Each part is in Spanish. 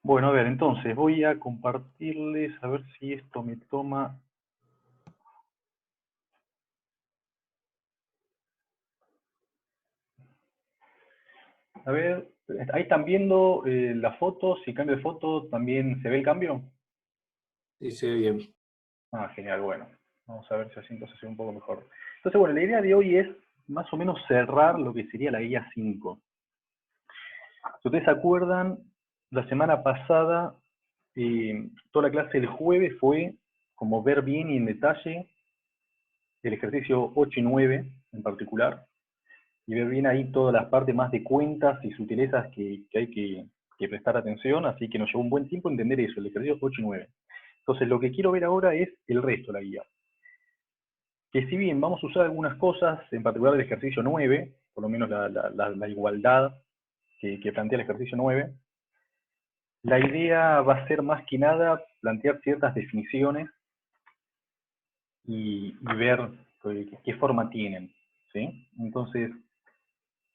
Bueno, a ver, entonces voy a compartirles, a ver si esto me toma. A ver, ahí están viendo las fotos, si cambio de foto también se ve el cambio. Sí, se ve bien. Ah, genial, bueno. Vamos a ver si así entonces se ve un poco mejor. Entonces, bueno, la idea de hoy es más o menos cerrar lo que sería la guía 5. Si ustedes se acuerdan, la semana pasada, toda la clase del jueves fue como ver bien y en detalle el ejercicio 8 y 9 en particular, y ver bien ahí todas las partes más de cuentas y sutilezas que hay que prestar atención, así que nos llevó un buen tiempo entender eso, el ejercicio 8 y 9. Entonces lo que quiero ver ahora es el resto de la guía. Que si bien vamos a usar algunas cosas, en particular el ejercicio 9, por lo menos la igualdad que plantea el ejercicio 9, la idea va a ser más que nada plantear ciertas definiciones y ver qué forma tienen, ¿sí? Entonces,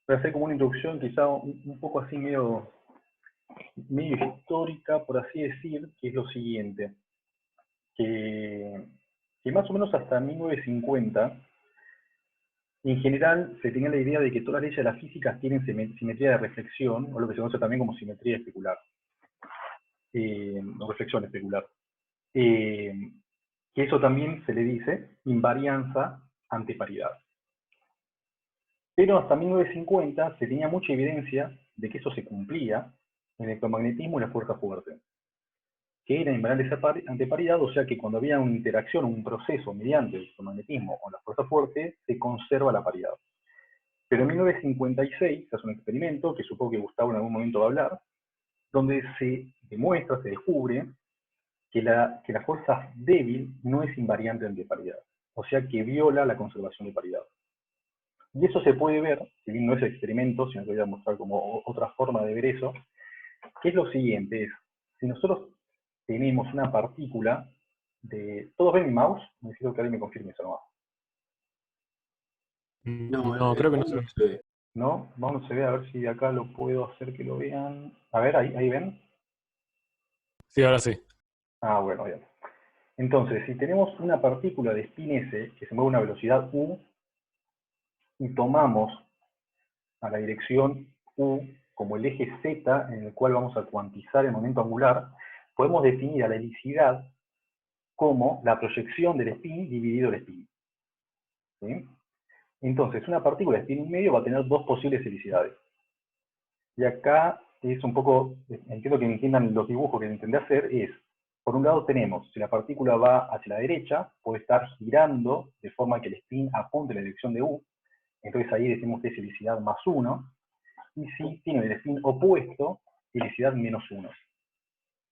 voy a hacer como una introducción quizá un poco así medio histórica, por así decir, que es lo siguiente, que, que más o menos hasta 1950, en general se tenía la idea de que todas las leyes de la física tienen simetría de reflexión, o lo que se conoce también como simetría especular, o reflexión especular. Eh, que eso también se le dice invarianza ante paridad. Pero hasta 1950 se tenía mucha evidencia de que eso se cumplía en el electromagnetismo y la fuerza fuerte, que era invariante ante paridad, o sea que cuando había una interacción, un proceso mediante el electromagnetismo o la fuerza fuerte, se conserva la paridad. Pero en 1956 se hace un experimento, que supongo que Gustavo en algún momento va a hablar, donde se demuestra, se descubre, que la fuerza débil no es invariante ante paridad, o sea que viola la conservación de paridad. Y eso se puede ver, si bien no es experimento, sino que voy a mostrar como otra forma de ver eso, que es lo siguiente, es, si nosotros tenemos una partícula de... ¿Todos ven mi mouse? Necesito que alguien me confirme eso nomás. No, No, el creo que no fondo se no ve. se ve. ¿No? Vamos a ver a ver si de acá lo puedo hacer que lo vean. A ver, ahí ven. Sí, ahora sí. Ah, bueno, bien. Entonces, si tenemos una partícula de spin S que se mueve a una velocidad u y tomamos a la dirección u como el eje z en el cual vamos a cuantizar el momento angular, podemos definir a la helicidad como la proyección del spin dividido el spin. ¿Sí? Entonces, una partícula de spin medio va a tener dos posibles helicidades. Y acá es un poco, entiendo que entiendan los dibujos que intenté hacer, es, por un lado tenemos, si la partícula va hacia la derecha, puede estar girando de forma que el spin apunte en la dirección de U, entonces ahí decimos que es helicidad más 1, y si tiene el spin opuesto, helicidad menos 1.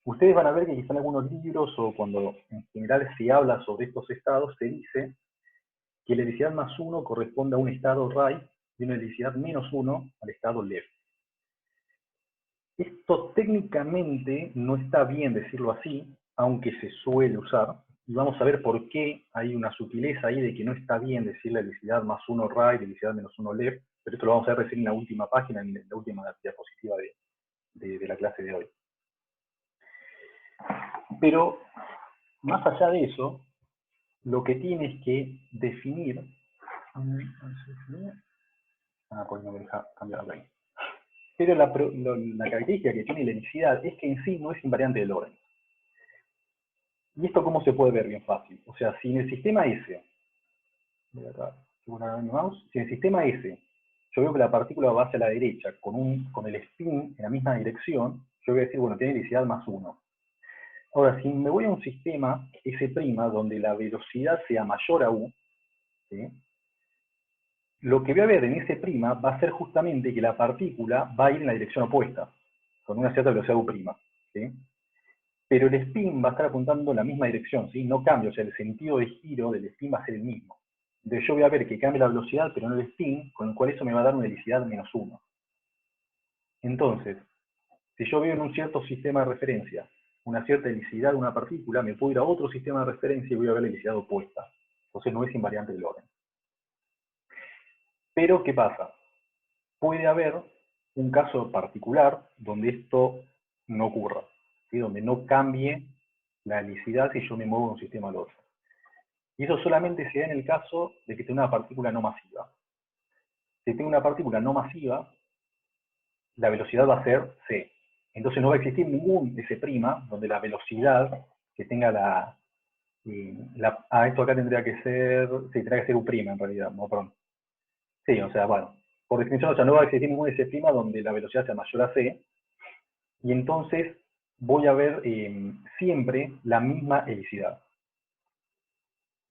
Ustedes van a ver que quizá en algunos libros o cuando en general se habla sobre estos estados, se dice que la helicidad más 1 corresponde a un estado right y una helicidad menos 1 al estado left. Esto técnicamente no está bien decirlo así, aunque se suele usar, y vamos a ver por qué hay una sutileza ahí de que no está bien decir la helicidad más 1 right, helicidad menos 1 left, pero esto lo vamos a ver recién en la última página, en la última diapositiva de la clase de hoy. Pero más allá de eso, lo que tienes que definir... pues no me deja cambiar la. Pero la característica que tiene la helicidad es que en sí no es invariante de Lorentz. ¿Y esto cómo se puede ver bien fácil? O sea, si en el sistema S, voy acá, si en el sistema S yo veo que la partícula va hacia la derecha con el spin en la misma dirección, yo voy a decir, bueno, tiene helicidad más 1. Ahora, si me voy a un sistema S' donde la velocidad sea mayor a U, ¿sí? Lo que voy a ver en S' va a ser justamente que la partícula va a ir en la dirección opuesta, con una cierta velocidad U', ¿sí? Pero el spin va a estar apuntando en la misma dirección, ¿sí? No cambia, o sea, el sentido de giro del spin va a ser el mismo. Entonces yo voy a ver que cambia la velocidad, pero no el spin, con el cual eso me va a dar una helicidad menos 1. Entonces, si yo veo en un cierto sistema de referencia una cierta helicidad de una partícula, me puedo ir a otro sistema de referencia y voy a ver la helicidad opuesta. Entonces no es invariante del orden. Pero, ¿qué pasa? Puede haber un caso particular donde esto no ocurra. ¿sí? Donde no cambie la helicidad si yo me muevo de un sistema al otro. Y eso solamente se da en el caso de que tenga una partícula no masiva. Si tengo una partícula no masiva, la velocidad va a ser c. Entonces no va a existir ningún S', donde la velocidad que tenga esto acá tendría que ser, sí, tendría que ser U' en realidad, no, perdón. Sí, o sea, bueno, por definición, o sea, no va a existir ningún S' donde la velocidad sea mayor a c, y entonces voy a ver siempre la misma helicidad.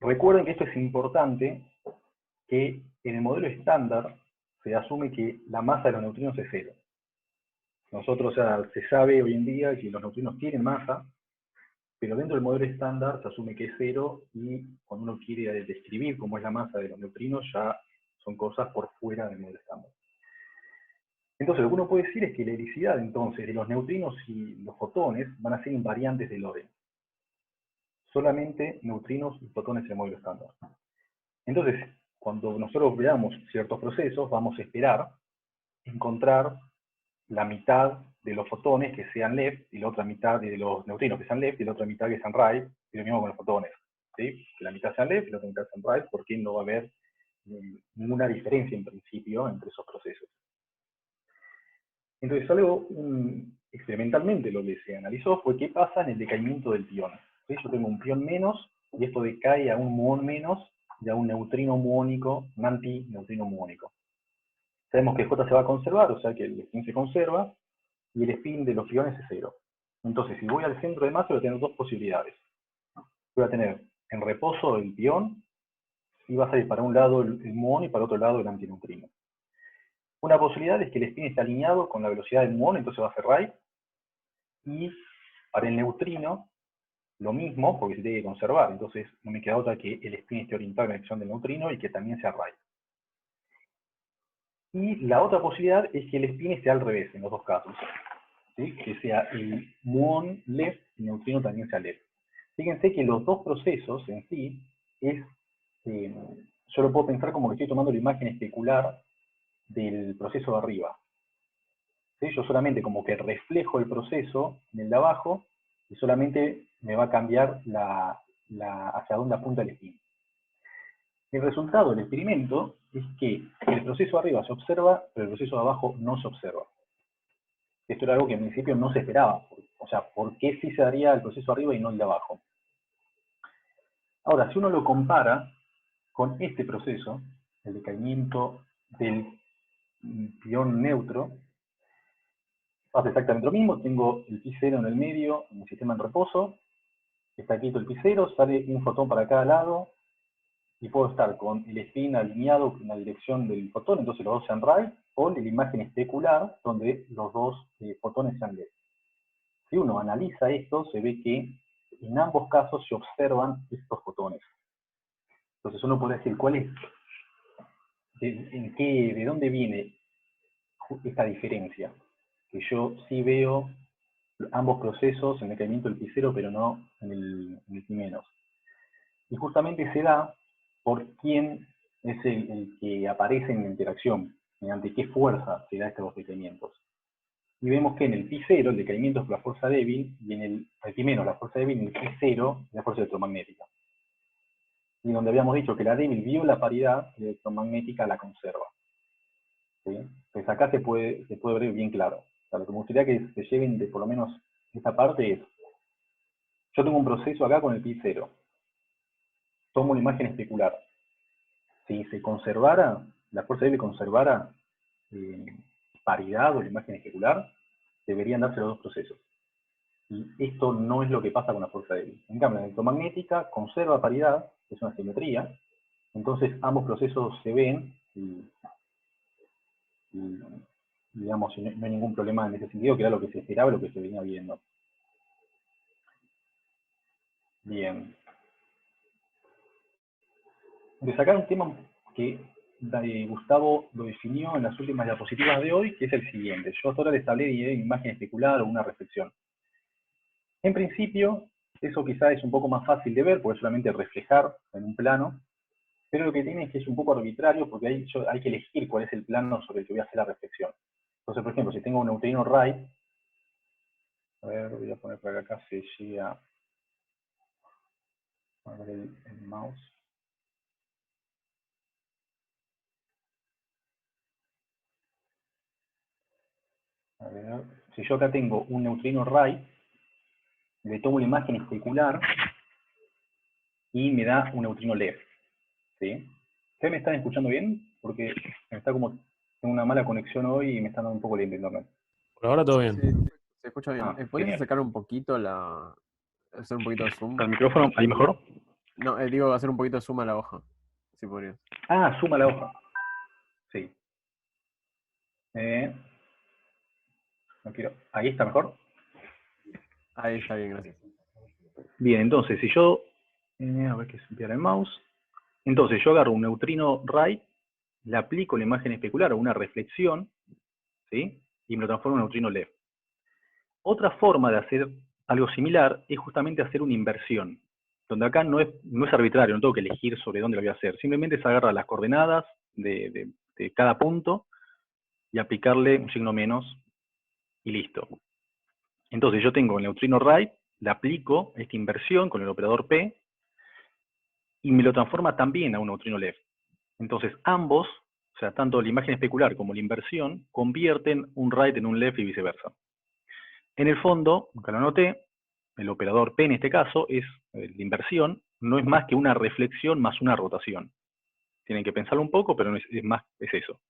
Recuerden que esto es importante, que en el modelo estándar se asume que la masa de los neutrinos es cero. Nosotros, o sea, se sabe hoy en día que los neutrinos tienen masa, pero dentro del modelo estándar se asume que es cero, y cuando uno quiere describir cómo es la masa de los neutrinos, ya son cosas por fuera del modelo estándar. Entonces, lo que uno puede decir es que la helicidad, entonces, de los neutrinos y los fotones van a ser invariantes del orden. Solamente neutrinos y fotones en el modelo estándar. Entonces, cuando nosotros veamos ciertos procesos, vamos a esperar encontrar la mitad de los fotones que sean left, y la otra mitad de los neutrinos que sean left, y la otra mitad que sean right, y lo mismo con los fotones. ¿Sí? Que la mitad sean left y la otra mitad sean right, porque no va a haber ninguna diferencia en principio entre esos procesos. Entonces, experimentalmente lo que se analizó fue qué pasa en el decaimiento del pión. ¿Sí? Yo tengo un pión menos, y esto decae a un muón menos, y a un neutrino muónico, un antineutrino muónico. Sabemos que J se va a conservar, o sea que el spin se conserva, y el spin de los piones es cero. Entonces, si voy al centro de masa, voy a tener dos posibilidades. Voy a tener en reposo el pión, y va a salir para un lado el muón y para otro lado el antineutrino. Una posibilidad es que el spin esté alineado con la velocidad del muón, entonces va a ser right, y para el neutrino, lo mismo, porque se tiene que conservar, entonces no me queda otra que el spin esté orientado en la dirección del neutrino y que también sea right. Y la otra posibilidad es que el spin esté al revés en los dos casos, ¿sí? Que sea el muón left y el neutrino también sea left. Fíjense que los dos procesos en sí yo lo puedo pensar como que estoy tomando la imagen especular del proceso de arriba. ¿Sí? Yo solamente como que reflejo el proceso en el de abajo, y solamente me va a cambiar hacia dónde apunta el spin. El resultado del experimento es que el proceso de arriba se observa, pero el proceso de abajo no se observa. Esto era algo que en principio no se esperaba. O sea, ¿por qué sí se daría el proceso de arriba y no el de abajo? Ahora, si uno lo compara con este proceso, el decaimiento del pión neutro, pasa exactamente lo mismo. Tengo el pi0 en el medio, en el sistema en reposo, está quieto el pi0, sale un fotón para cada lado, y puedo estar con el spin alineado en la dirección del fotón, entonces los dos sean right, o la imagen especular, donde los dos fotones sean left. Si uno analiza esto, se ve que en ambos casos se observan estos fotones. Entonces uno puede decir, ¿cuál es? ¿De dónde viene esta diferencia? Que yo sí veo ambos procesos en el decaimiento del pi0, pero no en el pi-. Y justamente se da por quién es el que aparece en la interacción, mediante qué fuerza se da estos decaimientos. Y vemos que en el pi0 el decaimiento es la fuerza débil, y en el pi- la fuerza débil, y en el pi0 la fuerza electromagnética. Y donde habíamos dicho que la débil viola paridad, la electromagnética la conserva. ¿Sí? Entonces acá se puede ver bien claro. O sea, lo que me gustaría que se lleven de por lo menos esta parte es, yo tengo un proceso acá con el pi0, tomo una imagen especular. Si se conservara, la fuerza débil conservara paridad o la imagen especular, deberían darse los dos procesos. Y esto no es lo que pasa con la fuerza débil. En cambio, la electromagnética conserva paridad, es una simetría, entonces ambos procesos se ven y digamos, no hay ningún problema en ese sentido, que era lo que se esperaba y lo que se venía viendo. Bien. De sacar un tema que Gustavo lo definió en las últimas diapositivas de hoy, que es el siguiente. Yo hasta ahora les hablé de imagen especular o una reflexión. En principio, eso quizá es un poco más fácil de ver, porque es solamente reflejar en un plano, pero lo que tiene es que es un poco arbitrario, porque hay que elegir cuál es el plano sobre el que voy a hacer la reflexión. Entonces, por ejemplo, si tengo un neutrino right, A ver, voy a poner para acá se llega a ver el mouse. A ver, si yo acá tengo un neutrino Wright, le tomo la imagen especular y me da un neutrino left, ¿sí? ¿Ustedes me están escuchando bien? Porque está como, tengo una mala conexión hoy y me están dando un poco de internet. Por ahora todo bien. Sí, se escucha bien. Ah, ¿Podrías genial. acercar un poquito hacer un poquito de zoom? ¿Al micrófono? ¿Ahí mejor? No, digo, hacer un poquito de zoom a la hoja, si podrías. Ah, suma la hoja. Sí. No quiero. ¿Ahí está mejor? Ahí está bien, gracias. Bien, entonces, si yo... a ver que se enviara el mouse. Entonces, yo agarro un neutrino Wright, le aplico la imagen especular o una reflexión, ¿sí? Y me lo transformo en un neutrino left. Otra forma de hacer algo similar es justamente hacer una inversión, donde acá no es arbitrario, no tengo que elegir sobre dónde lo voy a hacer. Simplemente se agarra las coordenadas de cada punto y aplicarle un signo menos y listo. Entonces yo tengo el neutrino Wright, le aplico esta inversión con el operador P y me lo transforma también a un neutrino left. Entonces ambos, o sea, tanto la imagen especular como la inversión, convierten un right en un left y viceversa. En el fondo, aunque lo anoté, el operador P en este caso es la inversión, no es más que una reflexión más una rotación. Tienen que pensarlo un poco, pero no es eso.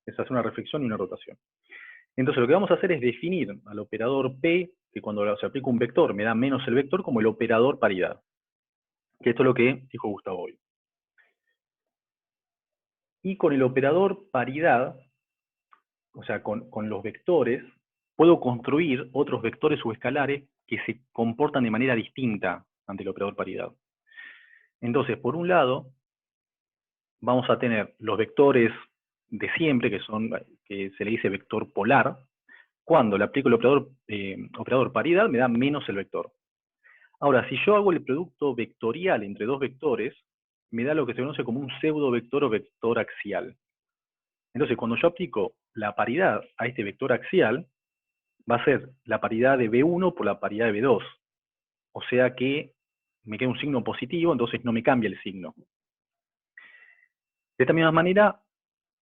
Es hacer una reflexión y una rotación. Entonces lo que vamos a hacer es definir al operador P, que cuando se aplica un vector me da menos el vector, como el operador paridad. Que esto es lo que dijo Gustavo hoy. Y con el operador paridad, o sea, con los vectores, puedo construir otros vectores subescalares que se comportan de manera distinta ante el operador paridad. Entonces, por un lado, vamos a tener los vectores de siempre, que se le dice vector polar. Cuando le aplico el operador paridad, me da menos el vector. Ahora, si yo hago el producto vectorial entre dos vectores, me da lo que se conoce como un pseudo-vector o vector axial. Entonces, cuando yo aplico la paridad a este vector axial, va a ser la paridad de B1 por la paridad de B2. O sea que me queda un signo positivo, entonces no me cambia el signo. De esta misma manera,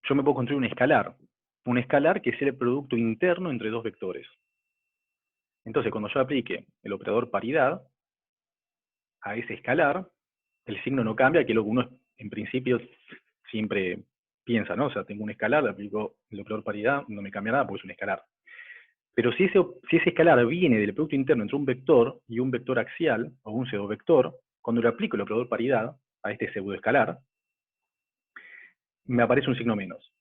yo me puedo construir un escalar que sea el producto interno entre dos vectores. Entonces, cuando yo aplique el operador paridad a ese escalar, el signo no cambia, que es lo que uno en principio siempre piensa, ¿no? O sea, tengo un escalar, le aplico el operador paridad, no me cambia nada porque es un escalar. Pero si ese escalar viene del producto interno entre un vector y un vector axial, o un pseudovector, cuando le aplico el operador paridad a este pseudoescalar, me aparece un signo menos.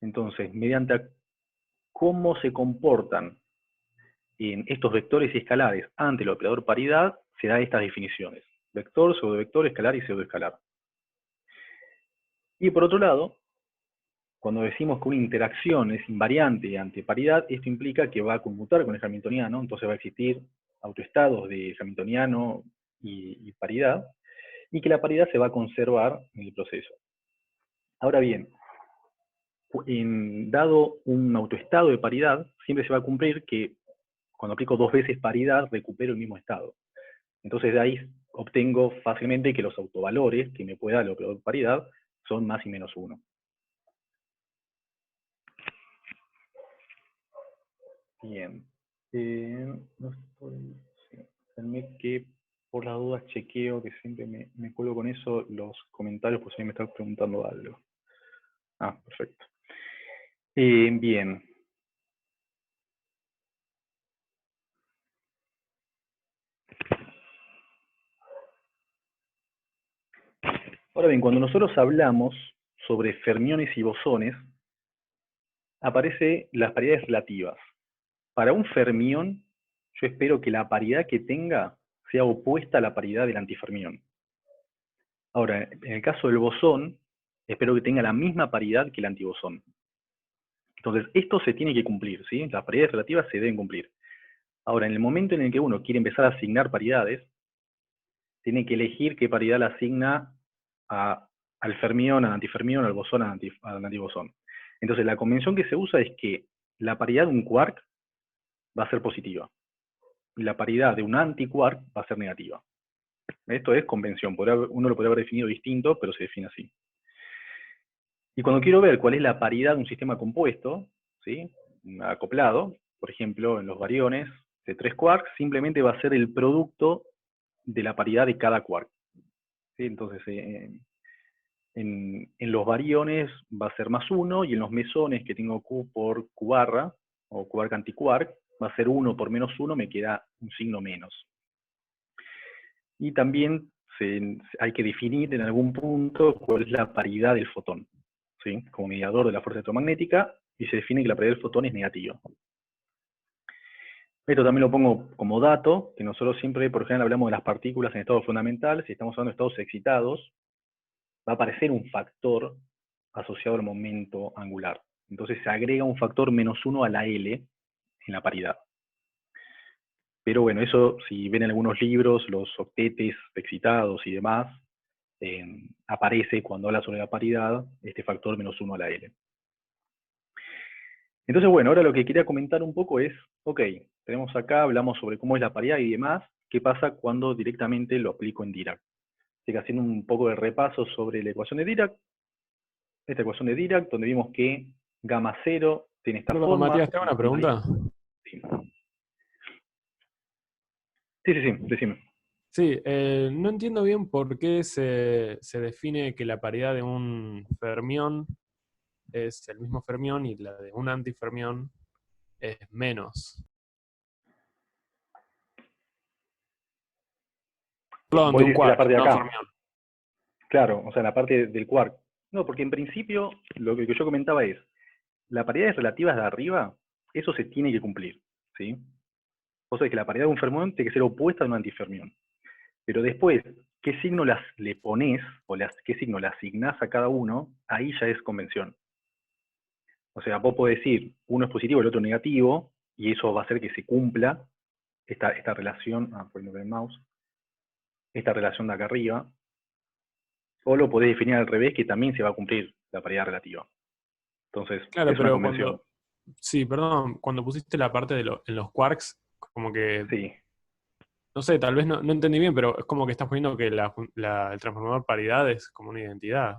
Entonces, mediante cómo se comportan en estos vectores y escalares ante el operador paridad, se da estas definiciones. Vector, pseudovector, escalar y pseudoescalar. Y por otro lado, cuando decimos que una interacción es invariante ante paridad, esto implica que va a conmutar con el hamiltoniano, entonces va a existir autoestados de hamiltoniano y paridad, y que la paridad se va a conservar en el proceso. Ahora bien, dado un autoestado de paridad, siempre se va a cumplir que cuando aplico dos veces paridad, recupero el mismo estado. Entonces de ahí obtengo fácilmente que los autovalores que me puede dar el operador de paridad son más y menos 1. Bien. No estoy... Sí. Déjenme que por las dudas chequeo, que siempre me cuelgo con eso, los comentarios, pues ahí me están preguntando algo. Ah, perfecto. Bien. Ahora bien, cuando nosotros hablamos sobre fermiones y bosones, aparecen las paridades relativas. Para un fermión, yo espero que la paridad que tenga sea opuesta a la paridad del antifermión. Ahora, en el caso del bosón, espero que tenga la misma paridad que el antibosón. Entonces, esto se tiene que cumplir, ¿sí? Las paridades relativas se deben cumplir. Ahora, en el momento en el que uno quiere empezar a asignar paridades, tiene que elegir qué paridad la asigna al fermión, al antifermión, al bosón, al antibosón. Entonces, la convención que se usa es que la paridad de un quark va a ser positiva. y la paridad de un anti-quark va a ser negativa. Esto es convención, uno lo podría haber definido distinto, pero se define así. Y cuando quiero ver cuál es la paridad de un sistema compuesto, ¿sí? Acoplado, por ejemplo, en los bariones de 3 quarks, simplemente va a ser el producto de la paridad de cada quark. ¿Sí? Entonces, en los bariones va a ser +1, y en los mesones que tengo Q por Q barra, o quark antiquark, va a ser 1 por -1, me queda un signo menos. Y también hay que definir en algún punto cuál es la paridad del fotón, ¿sí? Como mediador de la fuerza electromagnética, y se define que la paridad del fotón es negativa. Esto también lo pongo como dato, que nosotros siempre, por ejemplo, hablamos de las partículas en estado fundamental. Si estamos hablando de estados excitados, va a aparecer un factor asociado al momento angular. Entonces se agrega un factor -1 a la L en la paridad. Pero bueno, eso, si ven en algunos libros, los octetes excitados y demás, aparece cuando habla sobre la paridad, este factor -1 a la L. Entonces, bueno, ahora lo que quería comentar un poco es, ok, tenemos acá, hablamos sobre cómo es la paridad y demás, ¿qué pasa cuando directamente lo aplico en Dirac? Así que haciendo un poco de repaso sobre la ecuación de Dirac, esta ecuación de Dirac, donde vimos que gamma 0 tiene esta Perdón, forma. Matías, te hago una pregunta. Sí, sí, decime. Sí, no entiendo bien por qué se define que la paridad de un fermión es el mismo fermión y la de un antifermión es menos. Perdón, de Vos un decís la quark, parte de no acá. fermión. Claro, o sea, la parte del quark. No, porque en principio, lo que yo comentaba es, las paridades relativas de arriba, eso se tiene que cumplir, ¿sí? O sea, que la paridad de un fermión tiene que ser opuesta a un antifermión. Pero después, qué signo le pones, o qué signo le asignás a cada uno, ahí ya es convención. O sea, vos podés decir, uno es positivo, el otro negativo, y eso va a hacer que se cumpla esta relación, poniendo el mouse, esta relación de acá arriba, o lo podés definir al revés, que también se va a cumplir la paridad relativa. Entonces, Claro, es una pero convención. sí, perdón, cuando pusiste la parte de en los quarks, como que, Sí. no sé, tal vez no entendí bien, pero es como que estás poniendo que el transformador paridad es como una identidad.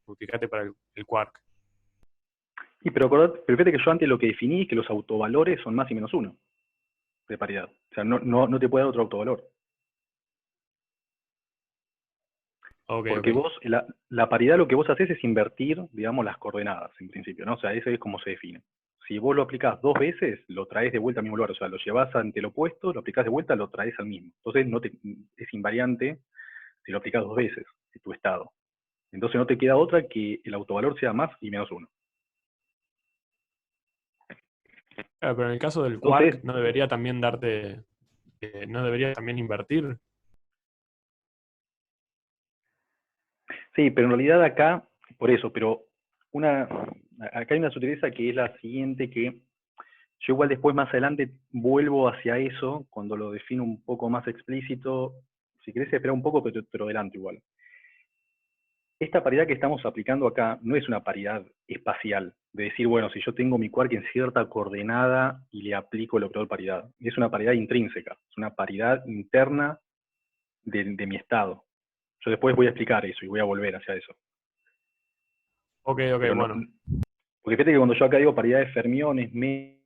Multiplicate para el quark. Y pero fíjate que yo antes lo que definí es que los autovalores son más y -1 de paridad. O sea, no te puede dar otro autovalor. Ok, Porque ok. vos, la paridad lo que vos haces es invertir, digamos, las coordenadas, en principio, ¿no? O sea, eso es como se define. Si vos lo aplicás 2 veces, lo traes de vuelta al mismo lugar. O sea, lo llevás ante el opuesto, lo aplicás de vuelta, lo traes al mismo. Entonces es invariante si lo aplicás 2 veces, en tu estado. Entonces no te queda otra que el autovalor sea más y -1. Claro, pero en el caso del quark, Entonces, ¿no debería también no debería también invertir? sí, pero en realidad acá, por eso, pero acá hay una sutileza que es la siguiente, que yo igual después más adelante vuelvo hacia eso, cuando lo defino un poco más explícito. Si querés esperar un poco, pero te lo adelanto igual. Esta paridad que estamos aplicando acá no es una paridad espacial, de decir, bueno, si yo tengo mi quark en cierta coordenada y le aplico el operador paridad. Es una paridad intrínseca, es una paridad interna de mi estado. Yo después voy a explicar eso y voy a volver hacia eso. Ok, Pero no, bueno. porque fíjate que cuando yo acá digo paridad de fermiones menos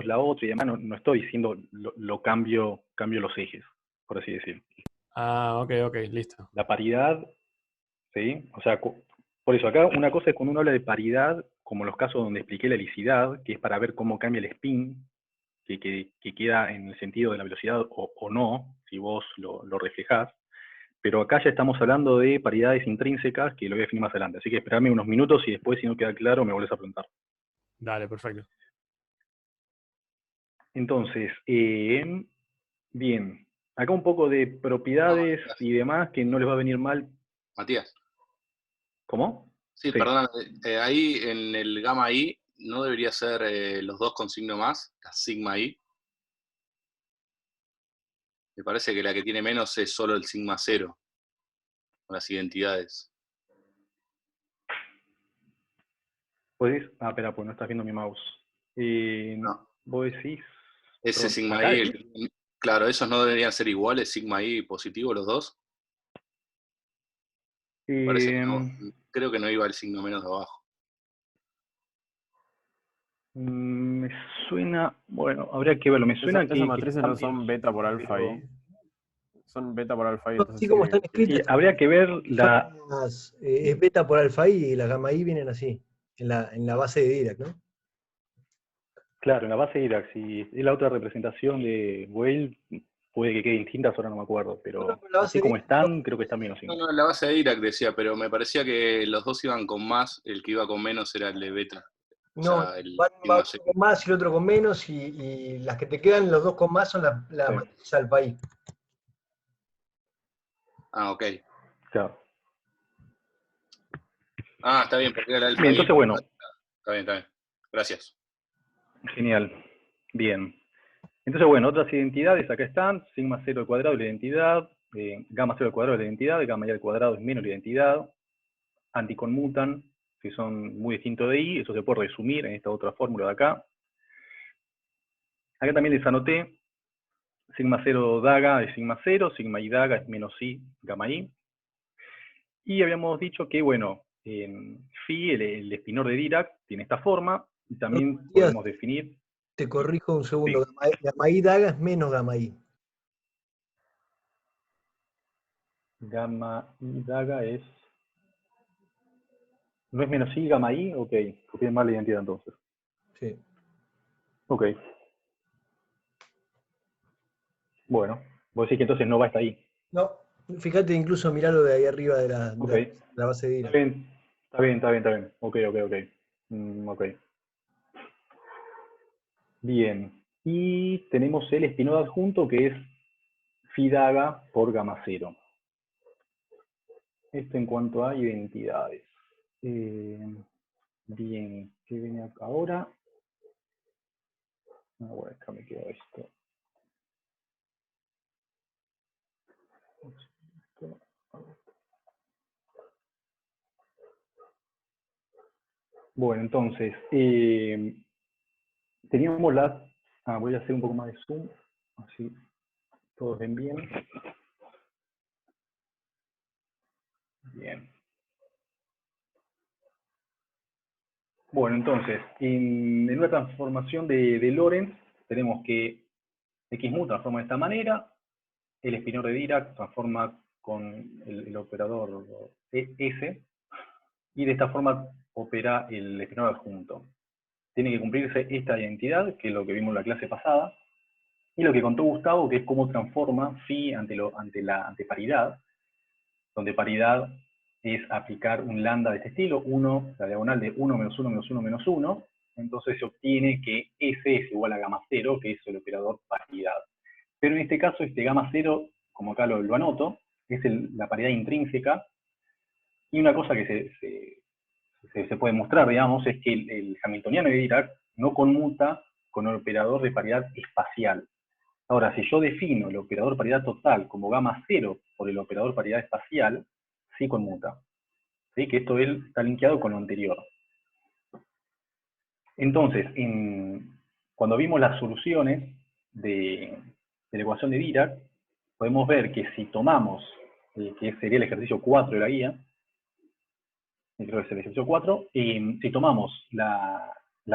la otra y demás, no estoy diciendo lo cambio los ejes, por así decir. Ah, ok, listo. La paridad, ¿sí? O sea, por eso acá una cosa es cuando uno habla de paridad, como los casos donde expliqué la helicidad, que es para ver cómo cambia el spin, que queda en el sentido de la velocidad o no, si vos lo reflejás. Pero acá ya estamos hablando de paridades intrínsecas, que lo voy a definir más adelante. Así que esperame unos minutos y después, si no queda claro, me volvés a preguntar. Dale, perfecto. Entonces, bien, acá un poco de No, propiedades y demás que no les va a venir mal. Matías. ¿Cómo? Sí, Sí. perdón. Ahí en el gamma I, ¿no debería ser los dos con signo más? La sigma I. Me parece que la que tiene menos es solo el sigma cero, con las identidades. ¿Podés? Espera, pues no estás viendo mi mouse. No. Vos decís. Ese Perdón, sigma acá, i, claro, esos no deberían ser iguales, sigma i positivo los dos. Parece que no, creo que no iba el signo menos de abajo. me suena, bueno, habría que verlo, me suena Esas matrices no están son beta por alfa pero ahí. Son beta por alfa y No, entonces así sí como están sí, escritas, habría que ver la, es beta por alfa i y las gamma i vienen así, en la base de Dirac, ¿no? claro, en la base de Dirac, si es la otra representación de Whale, puede que quede distintas, ahora no me acuerdo, No, pero pero la así base de como Dirac, están, creo que están menos No, 5. no, en la base de Dirac decía, pero me parecía que los dos iban con más, el que iba con menos era el de beta. O no, sea, el va sigma uno con más y el otro con menos, y las que te quedan, los dos con más, son la Sí, matriz alfa i. Ah, ok. claro. Ah, está bien, porque era el alfa Bien, i. entonces, bueno, Está bien, está bien. Gracias. genial. Bien. Entonces, bueno, otras identidades acá están, sigma 0 al cuadrado es la identidad, gamma 0 al cuadrado es la identidad, gamma i al cuadrado es menos la identidad, anticonmutan, si son muy distintos de i, eso se puede resumir en esta otra fórmula de acá. Acá también les anoté, sigma 0 daga es sigma 0, sigma i daga es menos i gamma i. Y habíamos dicho que, bueno, phi, el espinor de Dirac, tiene esta forma, y también podemos definir... Te corrijo un segundo, Sí. gamma i daga es menos gamma i. Gamma i daga es... ¿No es menos i gamma i? Ok, copié mal la identidad entonces. Sí. Ok. Bueno, vos decís que entonces no va hasta ahí. No, fíjate, incluso miralo de ahí arriba de Ok. la base de Está Dirac. bien, está bien, está bien, está bien. Ok, ok, ok. Ok. Bien. Y tenemos el espinor adjunto que es phi daga por gamma 0. Esto en cuanto a identidades. Bien, ¿qué viene acá ahora? Bueno, acá me queda esto. Bueno, entonces, teníamos las... voy a hacer un poco más de zoom, así todos ven bien. Bien. Bueno, entonces, en una transformación de Lorentz, tenemos que Xmu transforma de esta manera, el espinor de Dirac transforma con el operador S, y de esta forma opera el espinor adjunto. Tiene que cumplirse esta identidad, que es lo que vimos en la clase pasada, y lo que contó Gustavo, que es cómo transforma phi ante paridad, donde paridad es aplicar un lambda de este estilo, 1, la diagonal de 1 menos 1 menos 1 menos 1, entonces se obtiene que S es igual a gamma 0, que es el operador paridad. Pero en este caso, este gamma 0, como acá lo anoto, es la paridad intrínseca, y una cosa que se puede mostrar, digamos, es que el hamiltoniano de Dirac no conmuta con el operador de paridad espacial. Ahora, si yo defino el operador paridad total como gamma 0 por el operador paridad espacial, sí conmuta. ¿Sí? Que esto está linkeado con lo anterior. Entonces, cuando vimos las soluciones de la ecuación de Dirac, podemos ver que si tomamos, que sería el ejercicio 4 de la guía, creo que es el ejercicio 4, si tomamos la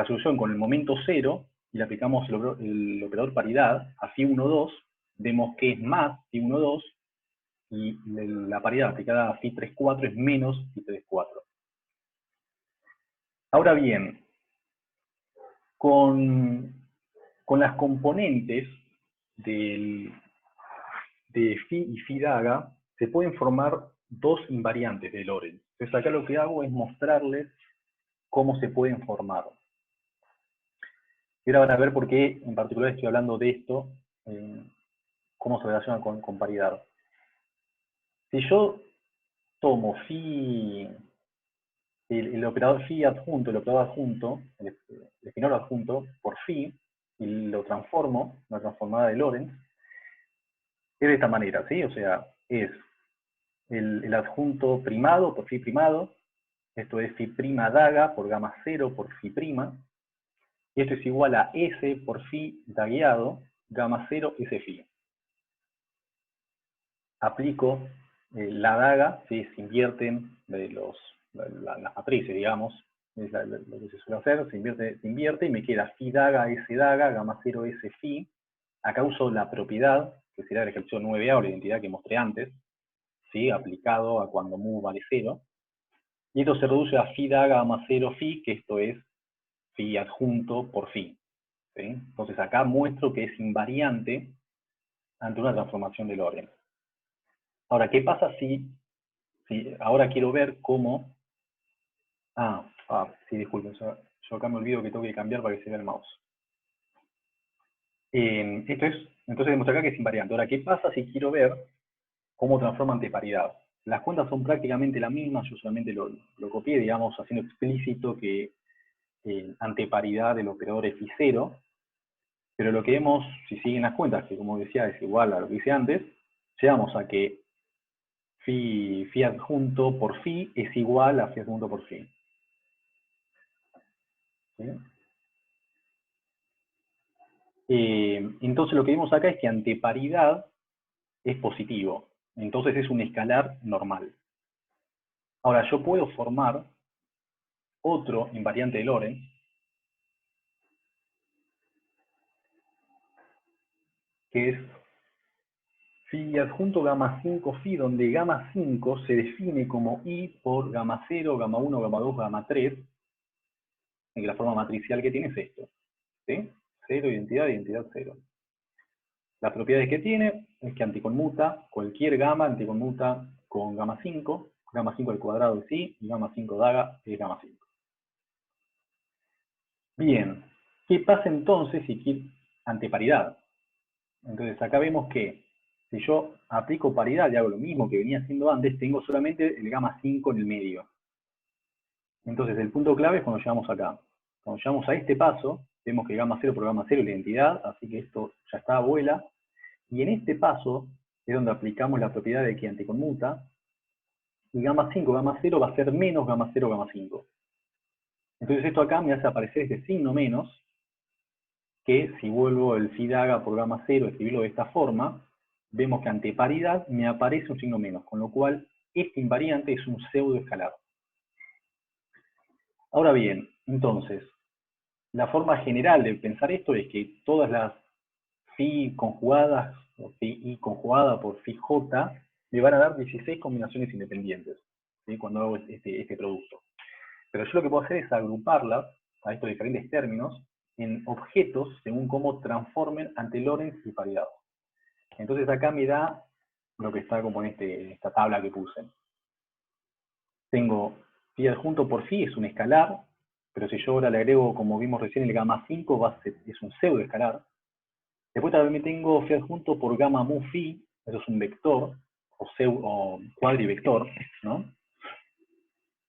solución con el momento 0 y le aplicamos el operador paridad a phi 1, 2, vemos que es más phi 1, 2, y la paridad aplicada a phi 3, 4 es menos phi 3, 4. Ahora bien, con las componentes de phi y phi daga, se pueden formar dos invariantes de Lorentz. Entonces acá lo que hago es mostrarles cómo se pueden formar. Y ahora van a ver por qué en particular estoy hablando de esto, cómo se relaciona con paridad. Si yo tomo phi, el operador phi adjunto, el operador adjunto, el espinor adjunto, por phi, y lo transformo, una transformada de Lorentz, es de esta manera, ¿sí? O sea, es el adjunto primado por phi primado, esto es phi prima daga por gamma 0 por phi prima, Esto es igual a S por phi dagueado, gamma 0, S phi. Aplico la daga, ¿sí? Se invierten las matrices, digamos. Es lo que se suele hacer, se invierte y me queda phi daga, S daga, gamma 0, S phi. Acá uso la propiedad, que será el ejercicio 9A o la identidad que mostré antes, ¿sí? Aplicado a cuando mu vale 0. Y esto se reduce a phi daga más 0 phi, que esto es phi adjunto por phi. ¿Sí? Entonces acá muestro que es invariante ante una transformación del orden. Ahora, ¿qué pasa si ahora quiero ver cómo... sí, disculpen, yo acá me olvido que tengo que cambiar para que se vea el mouse. Entonces demuestra acá que es invariante. Ahora, ¿qué pasa si quiero ver cómo transforma ante paridad? Las cuentas son prácticamente las mismas, yo solamente lo copié, digamos, haciendo explícito que ante paridad el operador es phi 0, pero lo que vemos, si siguen las cuentas, que como decía es igual a lo que hice antes, llegamos a que phi adjunto por phi es igual a phi adjunto por phi. ¿Sí? Entonces lo que vemos acá es que ante paridad es positivo, entonces es un escalar normal. Ahora yo puedo formar otro invariante de Lorentz, que es phi adjunto gamma 5 phi, donde gamma 5 se define como i por gamma 0, gamma 1, gamma 2, gamma 3, en que la forma matricial que tiene es esto, ¿sí? 0, identidad, identidad 0. Las propiedades que tiene es que anticonmuta cualquier gamma, anticonmuta con gamma 5 al cuadrado es i, y gamma 5 daga es gamma 5. Bien, ¿qué pasa entonces si quiero ante paridad? Entonces acá vemos que si yo aplico paridad y hago lo mismo que venía haciendo antes, tengo solamente el gamma 5 en el medio. Entonces el punto clave es cuando llegamos acá. Cuando llegamos a este paso, vemos que gamma 0 por gamma 0 es la identidad, así que esto ya está, vuela. Y en este paso es donde aplicamos la propiedad de que anticonmuta, y gamma 5, gamma 0 va a ser menos gamma 0, gamma 5. Entonces esto acá me hace aparecer este signo menos, que si vuelvo el phi daga por gamma 0, escribirlo de esta forma, vemos que ante paridad me aparece un signo menos, con lo cual este invariante es un pseudoescalar. Ahora bien, entonces, la forma general de pensar esto es que todas las phi conjugadas, o phi i conjugada por phi j, me van a dar 16 combinaciones independientes, ¿sí? Cuando hago este producto. Pero yo lo que puedo hacer es agruparlas a estos diferentes términos en objetos según cómo transformen ante Lorentz y paridad. Entonces acá me da lo que está como en esta tabla que puse. Tengo phi adjunto por phi, es un escalar, pero si yo ahora le agrego, como vimos recién, el gamma 5, es un pseudoescalar. Después también tengo phi adjunto por gamma mu phi, eso es un vector, o cuadrivector, ¿no?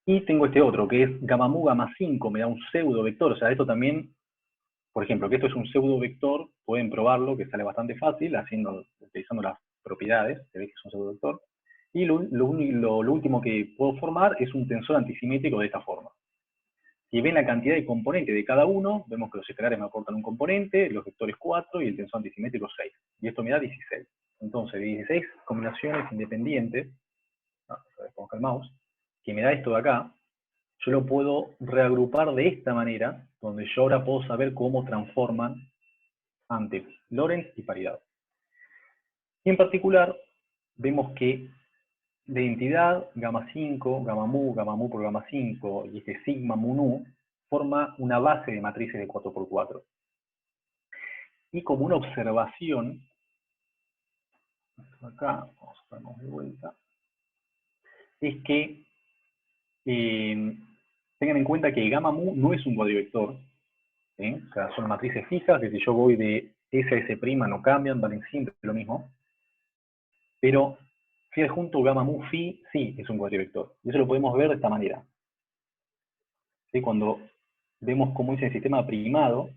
Y tengo este otro, que es gamma mu gamma 5, me da un pseudo vector. O sea, esto también, por ejemplo, que esto es un pseudo vector, pueden probarlo, que sale bastante fácil, utilizando las propiedades, se ve que es un pseudo vector. Y lo último que puedo formar es un tensor antisimétrico de esta forma. Si ven la cantidad de componentes de cada uno, vemos que los escalares me aportan un componente, los vectores 4 y el tensor antisimétrico 6. Y esto me da 16. Entonces, 16 combinaciones independientes, pongo el mouse, que me da esto de acá, yo lo puedo reagrupar de esta manera, donde yo ahora puedo saber cómo transforman ante Lorentz y paridad. Y en particular, vemos que de identidad, gamma 5, gamma mu por gamma 5, y este sigma mu nu, forma una base de matrices de 4×4. Y como una observación, acá, vamos a ponernos de vuelta, es que tengan en cuenta que gamma mu no es un cuadrivector, ¿sí? O sea, son matrices fijas, que si yo voy de S a S' no cambian, valen siempre lo mismo. Pero phi adjunto gamma mu phi sí es un cuadrivector. Y eso lo podemos ver de esta manera. ¿Sí? Cuando vemos cómo es el sistema primado,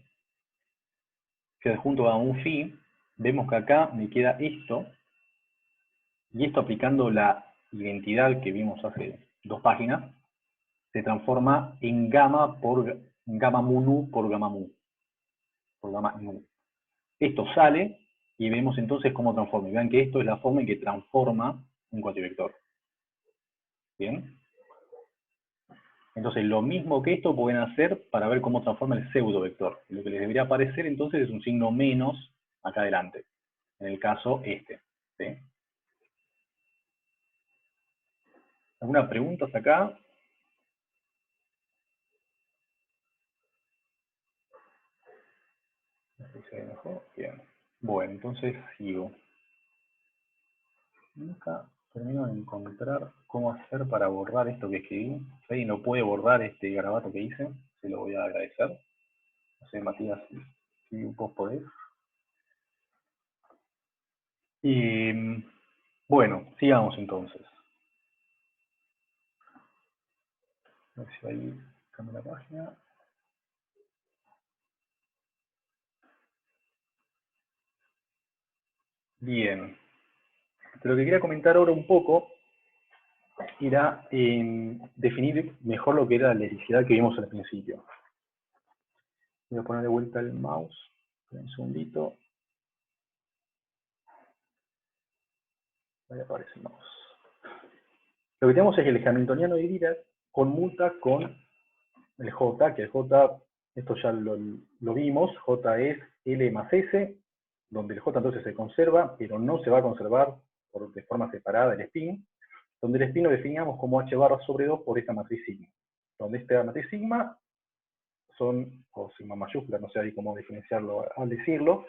phi adjunto gamma mu phi, vemos que acá me queda esto, y esto aplicando la identidad que vimos hace 2 páginas, se transforma en gamma mu nu por gamma mu. por gamma nu. Esto sale y vemos entonces cómo transforma. Y vean que esto es la forma en que transforma un cuativector. ¿Bien? Entonces, lo mismo que esto pueden hacer para ver cómo transforma el pseudovector. Lo que les debería aparecer entonces es un signo menos acá adelante. En el caso este. ¿Sí? ¿Alguna pregunta hasta acá? Bien. Bueno, entonces sigo. Nunca termino de encontrar cómo hacer para borrar esto que escribí. Si alguien no puede borrar este garabato que hice, se lo voy a agradecer. No sé, Matías, si vos podés. Y bueno, sigamos entonces. A ver si ahí cambio la página. Bien. Lo que quería comentar ahora un poco era definir mejor lo que era la ericidad que vimos al principio. Voy a poner de vuelta el mouse. Un segundito. Ahí aparece el mouse. Lo que tenemos es que el hamiltoniano de Dirac conmuta con el J, que el J, esto ya lo vimos, J es L más S, donde el J entonces se conserva, pero no se va a conservar de forma separada el spin, donde el spin lo definíamos como H barra sobre 2 por esta matriz sigma, donde esta matriz sigma son, o sigma mayúscula, no sé ahí cómo diferenciarlo al decirlo,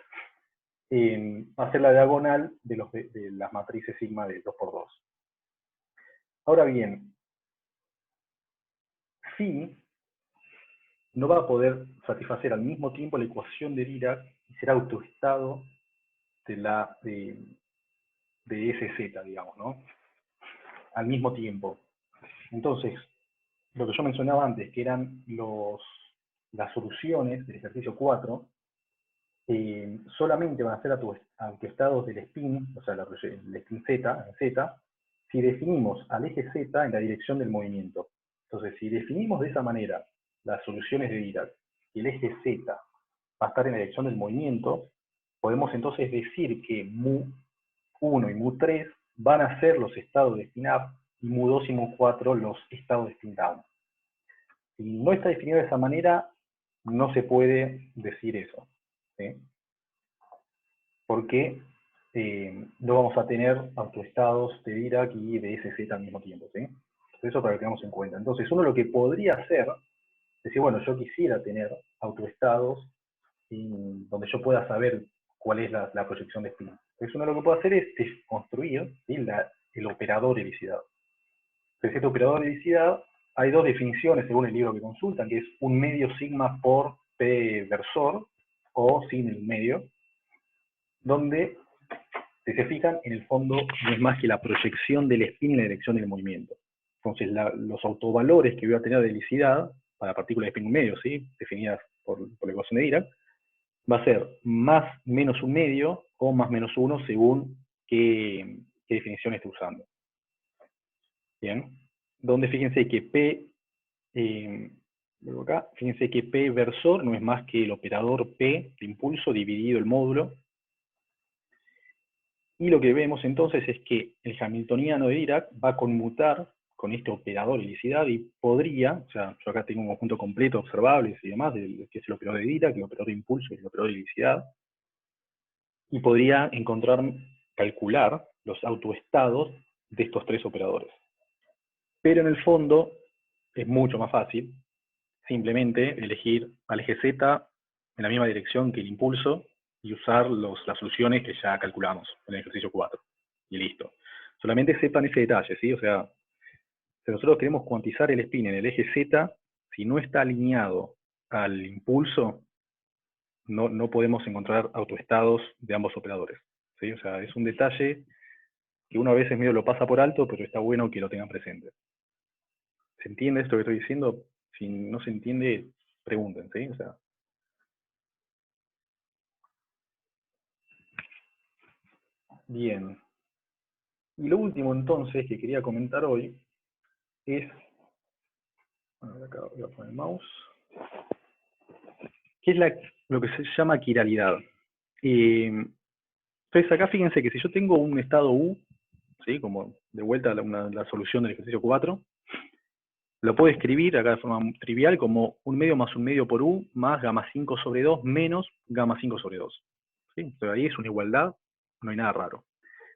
va a ser la diagonal de las matrices sigma de 2×2. Ahora bien, phi no va a poder satisfacer al mismo tiempo la ecuación de Dirac y será autoestado de SZ, digamos, ¿no? Al mismo tiempo. Entonces, lo que yo mencionaba antes, que eran las soluciones del ejercicio 4, solamente van a ser autoestados del spin, o sea, el spin Z, en Z, si definimos al eje Z en la dirección del movimiento. Entonces, si definimos de esa manera las soluciones de Dirac y el eje Z va a estar en la dirección del movimiento, podemos entonces decir que mu1 y mu3 van a ser los estados de spin up y mu2 y mu4 los estados de spin down. Si no está definido de esa manera, no se puede decir eso, ¿sí? Porque no vamos a tener autoestados de Dirac y de SZ al mismo tiempo, ¿sí? Eso para que tengamos en cuenta. Entonces, uno lo que podría hacer es decir, bueno, yo quisiera tener autoestados donde yo pueda saber cuál es la proyección de spin. Entonces, uno lo que puede hacer es construir, ¿sí?, el operador de helicidad. Entonces, este operador de helicidad, hay dos definiciones según el libro que consultan, que es un medio sigma por P versor, o sin el medio, donde, si se fijan, en el fondo no es más que la proyección del spin en la dirección del movimiento. Entonces, los autovalores que voy a tener de helicidad, para partículas de spin medio, ¿sí?, definidas por la ecuación de Dirac, va a ser más menos un medio o más menos uno según qué definición esté usando. Bien, donde fíjense que P, luego acá, fíjense que P versor no es más que el operador P de impulso dividido el módulo. Y lo que vemos entonces es que el hamiltoniano de Dirac va a conmutar con este operador de helicidad y podría, o sea, yo acá tengo un conjunto completo de observables y demás, que es el operador de Dirac, el operador de impulso y el operador de helicidad, y podría calcular los autoestados de estos tres operadores. Pero en el fondo es mucho más fácil simplemente elegir al eje Z en la misma dirección que el impulso y usar las soluciones que ya calculamos en el ejercicio 4. Y listo. Solamente sepan ese detalle, ¿sí? O sea, si nosotros queremos cuantizar el spin en el eje Z, si no está alineado al impulso, no podemos encontrar autoestados de ambos operadores, ¿sí? O sea, es un detalle que uno a veces medio lo pasa por alto, pero está bueno que lo tengan presente. ¿Se entiende esto que estoy diciendo? Si no se entiende, pregunten, ¿sí? O sea, bien. Y lo último entonces que quería comentar hoy es, bueno, acá voy a poner el mouse, que es lo que se llama quiralidad. Entonces acá fíjense que si yo tengo un estado U, ¿sí? Como de vuelta la solución del ejercicio 4, lo puedo escribir acá de forma trivial como 1 medio más 1 medio por U más gamma 5 sobre 2 menos gamma 5 sobre 2. ¿Sí? Entonces ahí es una igualdad, no hay nada raro.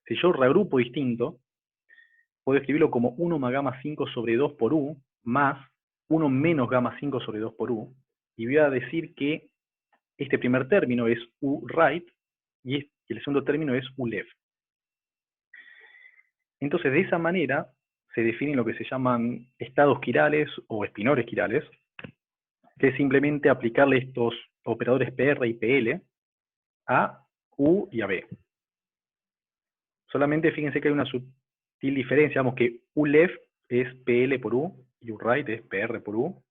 Si yo reagrupo distinto, puedo escribirlo como 1 más gamma 5 sobre 2 por U más 1 menos gamma 5 sobre 2 por U. Y voy a decir que este primer término es U right y el segundo término es U left. Entonces, de esa manera se definen lo que se llaman estados quirales o espinores quirales, que es simplemente aplicarle estos operadores PR y PL a U y a B. Solamente fíjense que hay una sutil diferencia, vamos que U left es PL por U y U right es PR por U,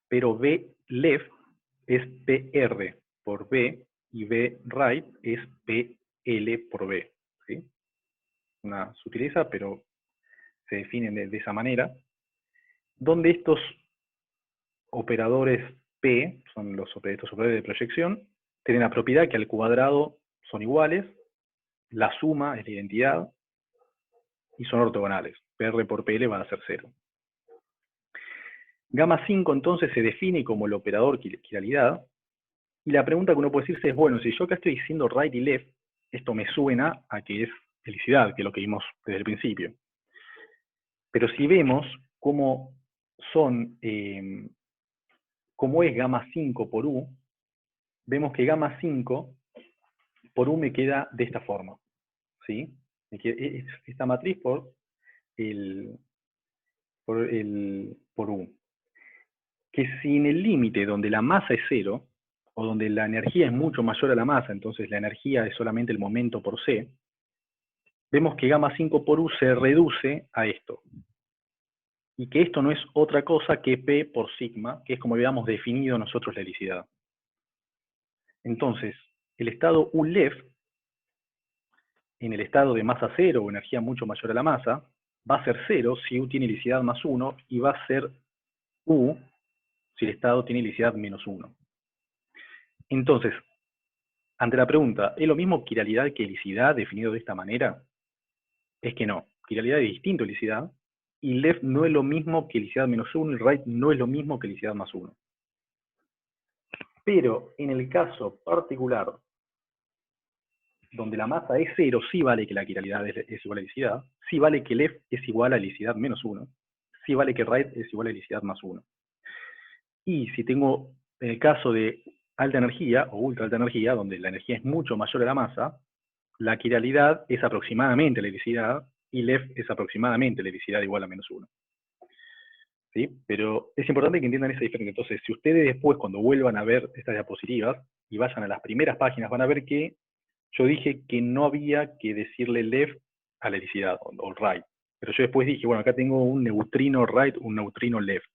pero B left es PR por B y B right es PL por B. ¿Sí? Una sutileza, pero se definen de esa manera, donde estos operadores P, son estos operadores de proyección, tienen la propiedad que al cuadrado son iguales, la suma es la identidad, y son ortogonales. PR por PL van a ser 0. Gamma 5 entonces se define como el operador quiralidad, y la pregunta que uno puede decirse es, bueno, si yo acá estoy diciendo right y left, esto me suena a que es helicidad, que es lo que vimos desde el principio. Pero si vemos cómo son, cómo es gamma 5 por U, vemos que gamma 5 por U me queda de esta forma. ¿Sí? Esta matriz por U. Que si en el límite donde la masa es 0, o donde la energía es mucho mayor a la masa, entonces la energía es solamente el momento por C, vemos que gamma 5 por U se reduce a esto. Y que esto no es otra cosa que P por sigma, que es como habíamos definido nosotros la helicidad. Entonces, el estado U left, en el estado de masa 0 o energía mucho mayor a la masa, va a ser 0 si U tiene helicidad más 1, y va a ser U si el estado tiene helicidad menos 1. Entonces, ante la pregunta, ¿es lo mismo quiralidad que helicidad definido de esta manera? Es que no. Quiralidad es distinto a helicidad, y left no es lo mismo que helicidad menos 1, y right no es lo mismo que helicidad más 1. Pero en el caso particular, donde la masa es 0, sí vale que la quiralidad es igual a helicidad, sí vale que left es igual a helicidad menos 1, sí vale que right es igual a helicidad más 1. Y si tengo, en el caso de alta energía o ultra alta energía, donde la energía es mucho mayor a la masa, la quiralidad es aproximadamente la helicidad, y left es aproximadamente la helicidad igual a menos 1. ¿Sí? Pero es importante que entiendan esa diferencia. Entonces, si ustedes después, cuando vuelvan a ver estas diapositivas, y vayan a las primeras páginas, van a ver que yo dije que no había que decirle left a la helicidad, o right. Pero yo después dije, bueno, acá tengo un neutrino right, un neutrino left.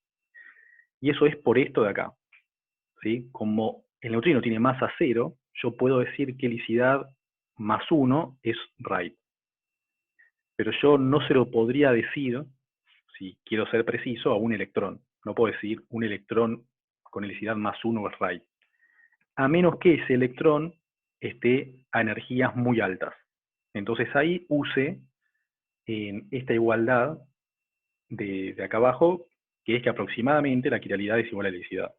Y eso es por esto de acá. ¿Sí? Como el neutrino tiene masa 0, yo puedo decir que helicidad más 1 es right. Pero yo no se lo podría decir, si quiero ser preciso, a un electrón. No puedo decir un electrón con helicidad más 1 es right. A menos que ese electrón esté a energías muy altas. Entonces ahí use esta igualdad de acá abajo, que es que aproximadamente la quiralidad es igual a la helicidad.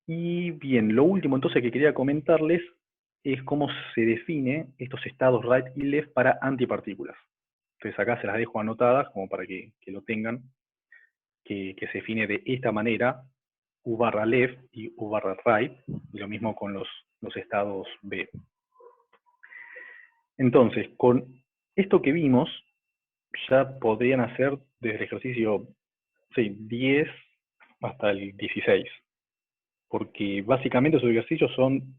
Y bien, lo último entonces que quería comentarles es cómo se define estos estados right y left para antipartículas. Entonces acá se las dejo anotadas como para que lo tengan, que se define de esta manera, U barra left y U barra right, y lo mismo con los estados B. Entonces, con esto que vimos, ya podrían hacer desde el ejercicio 10 hasta el 16. Porque básicamente esos ejercicios son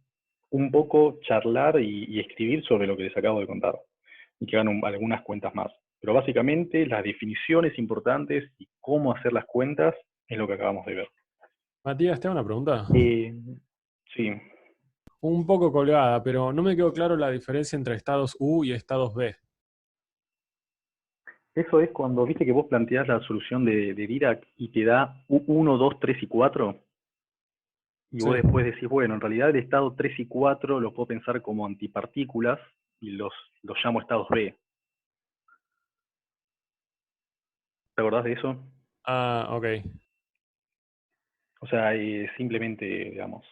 un poco charlar y escribir sobre lo que les acabo de contar. Y que hagan algunas cuentas más. Pero básicamente las definiciones importantes y cómo hacer las cuentas es lo que acabamos de ver. Matías, te hago una pregunta. Sí. Un poco colgada, pero no me quedó claro la diferencia entre estados U y estados B. Eso es cuando, viste que vos planteás la solución de Dirac y te da U1, 2, 3 y 4. Y vos Sí. después decís, bueno, en realidad el estado 3 y 4 los puedo pensar como antipartículas y los llamo estados B. ¿Te acordás de eso? Ah, ok. O sea, simplemente, digamos,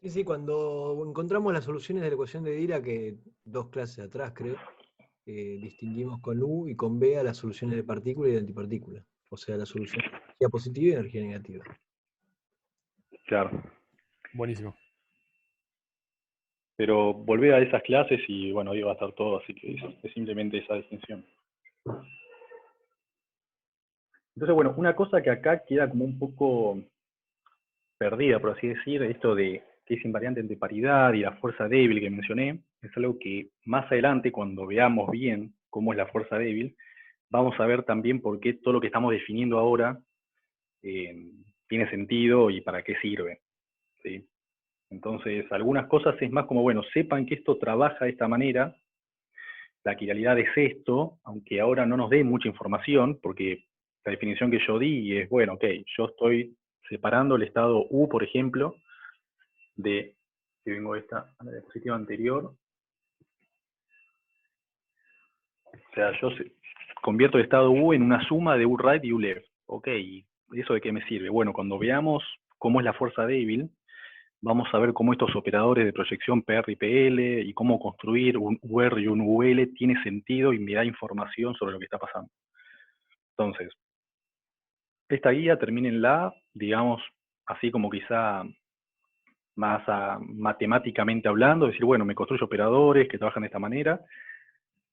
Sí, sí, cuando encontramos las soluciones de la ecuación de Dirac, que 2 clases atrás creo, distinguimos con U y con B a las soluciones de partícula y de antipartícula. O sea, la solución de energía positiva y energía negativa. claro. Buenísimo. Pero volvé a esas clases y bueno, ahí va a estar todo, así que es simplemente esa distinción. Entonces, bueno, una cosa que acá queda como un poco perdida, por así decir, esto de que es invariante de paridad y la fuerza débil que mencioné, es algo que más adelante, cuando veamos bien cómo es la fuerza débil, vamos a ver también por qué todo lo que estamos definiendo ahora tiene sentido y para qué sirve, ¿sí? Entonces, algunas cosas es más como, bueno, sepan que esto trabaja de esta manera, la quiralidad es esto, aunque ahora no nos dé mucha información, porque la definición que yo di es, bueno, ok, yo estoy separando el estado U, por ejemplo, de, si vengo a la diapositiva anterior, o sea, yo convierto el estado U en una suma de U right y U left. Ok, ¿y eso de qué me sirve? Bueno, cuando veamos cómo es la fuerza débil, vamos a ver cómo estos operadores de proyección PR y PL y cómo construir un UR y un UL tiene sentido y me da información sobre lo que está pasando. Entonces, esta guía termina en la, digamos, así como quizá más matemáticamente hablando, decir, bueno, me construyo operadores que trabajan de esta manera,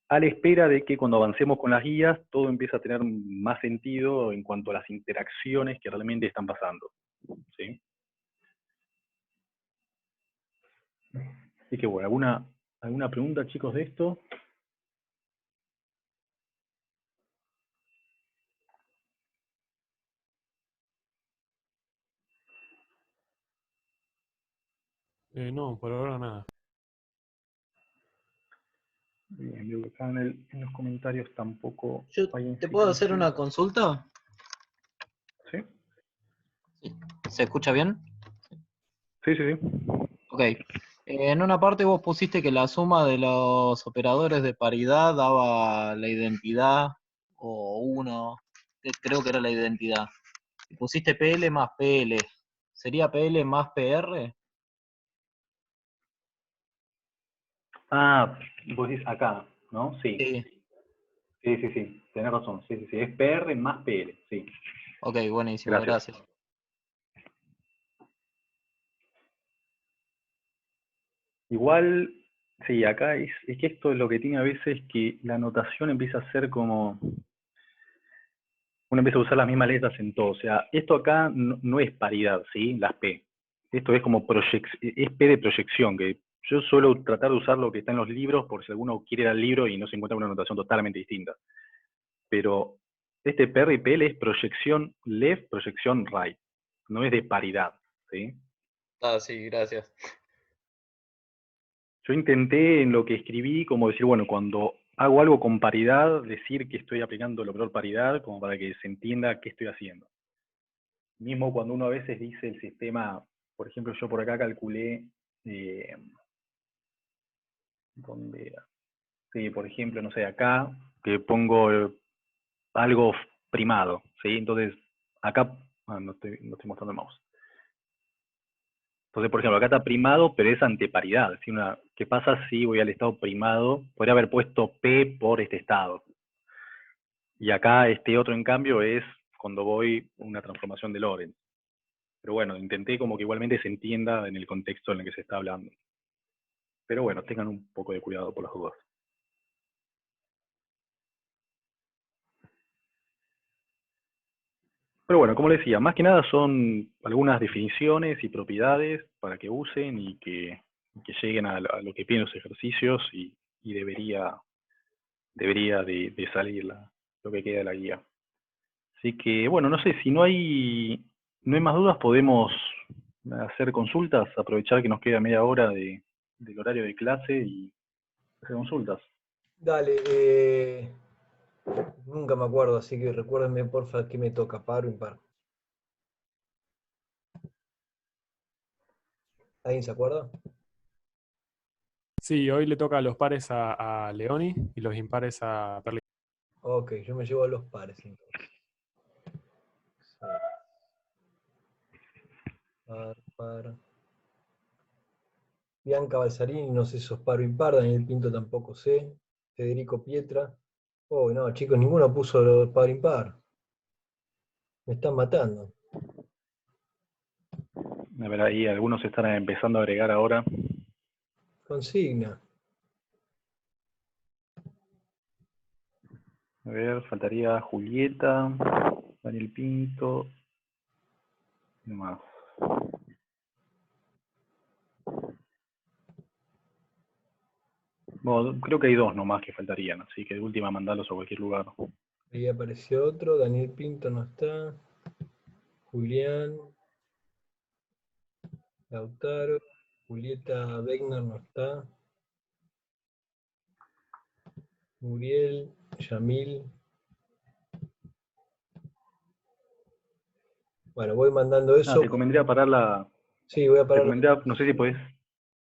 a la espera de que cuando avancemos con las guías, todo empieza a tener más sentido en cuanto a las interacciones que realmente están pasando, ¿sí? Así que bueno, ¿alguna pregunta, chicos, de esto? No, por ahora nada. Bien, veo que acá en los comentarios tampoco Yo hay te puedo hacer una incidencia. consulta. ¿Sí? ¿Se escucha bien? Sí, sí, sí. Ok. En una parte vos pusiste que la suma de los operadores de paridad daba la identidad o uno, creo que era la identidad. Y pusiste PL más PL. ¿Sería PL más PR? Ah, vos decís acá, ¿no? Sí. Sí. Sí, sí, sí. Tenés razón. Sí, sí, sí. Es PR más PL. Sí. Ok, buenísimo, Gracias. gracias. Igual, sí, acá es que esto es lo que tiene a veces que la notación empieza a ser como... Uno empieza a usar las mismas letras en todo. O sea, esto acá no es paridad, ¿sí? Las P. Esto es como es P de proyección, que yo suelo tratar de usar lo que está en los libros por si alguno quiere ir al libro y no se encuentra una notación totalmente distinta. Pero este PR y PL es proyección left, proyección right. No es de paridad, ¿sí? Ah, sí, gracias. Yo intenté en lo que escribí como decir, bueno, cuando hago algo con paridad, decir que estoy aplicando el operador paridad como para que se entienda qué estoy haciendo. Mismo cuando uno a veces dice el sistema, por ejemplo, yo por acá calculé, ¿dónde era? Sí, por ejemplo, no sé, acá, que pongo algo primado, ¿sí? Entonces, acá, no estoy mostrando el mouse. Entonces, por ejemplo, acá está primado, pero es anteparidad. ¿Sí? ¿Qué pasa si voy al estado primado? Podría haber puesto P por este estado. Y acá este otro, en cambio, es cuando voy a una transformación de Lorentz. Pero bueno, intenté como que igualmente se entienda en el contexto en el que se está hablando. Pero bueno, tengan un poco de cuidado por las dudas. Pero bueno, como les decía, más que nada son algunas definiciones y propiedades para que usen y que lleguen a lo que piden los ejercicios y debería de salir lo que queda de la guía. Así que, bueno, no sé, si no hay más dudas, podemos hacer consultas, aprovechar que nos queda media hora del horario de clase y hacer consultas. Dale, nunca me acuerdo, así que recuérdenme porfa qué me toca, par o impar. ¿Alguien se acuerda? Sí, hoy le toca a los pares a Leoni y los impares a Perlita. Ok, yo me llevo a los pares entonces. Par. Bianca Balsarini, no sé si sos par o impar. Daniel Pinto tampoco sé. Federico Pietra. Oh, no, chicos, ninguno puso par impar. Me están matando. A ver, ahí algunos están empezando a agregar ahora. Consigna. A ver, faltaría Julieta, Daniel Pinto, y más. Bueno, creo que hay dos nomás que faltarían, así que de última mandarlos a cualquier lugar. Ahí apareció otro. Daniel Pinto no está. Julián. Lautaro. Julieta Wegner no está. Muriel. Yamil. Bueno, voy mandando eso. Te convendría parar la. Sí, voy a Te parar. convendría, no sé si podés